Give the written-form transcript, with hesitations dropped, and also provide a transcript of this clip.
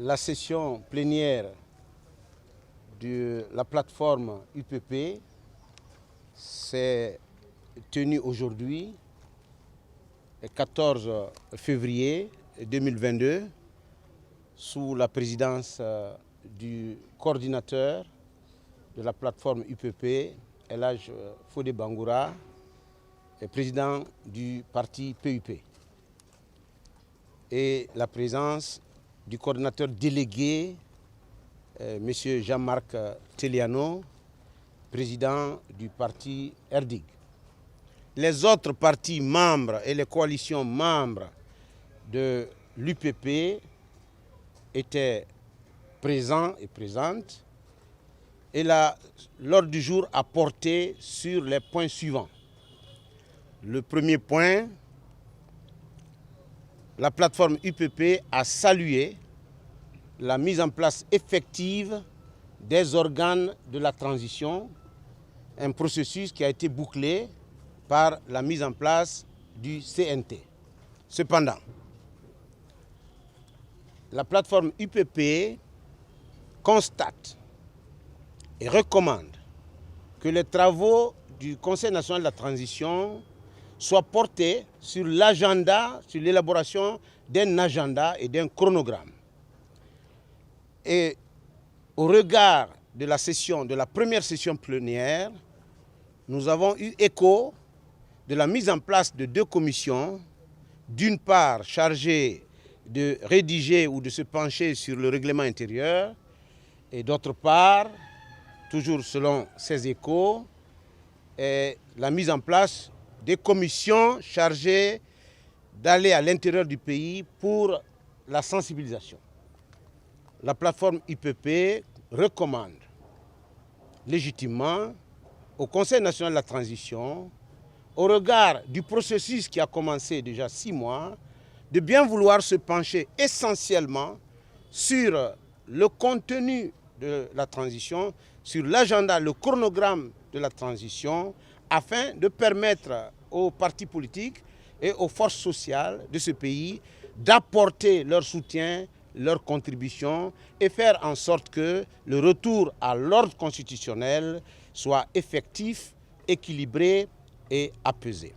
La session plénière de la plateforme UPP s'est tenue aujourd'hui, le 14 février 2022, sous la présidence du coordinateur de la plateforme UPP, El Hadj Fodé Bangoura, et président du parti PUP, et la présence du coordinateur délégué, M. Jean-Marc Teliano, président du parti RDIG. Les autres partis membres et les coalitions membres de l'UPP étaient présents et présentes, et l'ordre du jour a porté sur les points suivants. Le premier point, la plateforme UPP a salué la mise en place effective des organes de la transition, un processus qui a été bouclé par la mise en place du CNT. Cependant, la plateforme UPP constate et recommande que les travaux du Conseil national de la transition soient portés sur l'agenda, sur l'élaboration d'un agenda et d'un chronogramme. Et au regard de la première session plénière, nous avons eu écho de la mise en place de deux commissions, d'une part chargées de rédiger ou de se pencher sur le règlement intérieur, et d'autre part, toujours selon ces échos, la mise en place des commissions chargées d'aller à l'intérieur du pays pour la sensibilisation. La plateforme UPP recommande légitimement au Conseil national de la transition, au regard du processus qui a commencé déjà 6 mois, de bien vouloir se pencher essentiellement sur le contenu de la transition, sur l'agenda, le chronogramme de la transition, afin de permettre aux partis politiques et aux forces sociales de ce pays d'apporter leur soutien, leur contribution et faire en sorte que le retour à l'ordre constitutionnel soit effectif, équilibré et apaisé.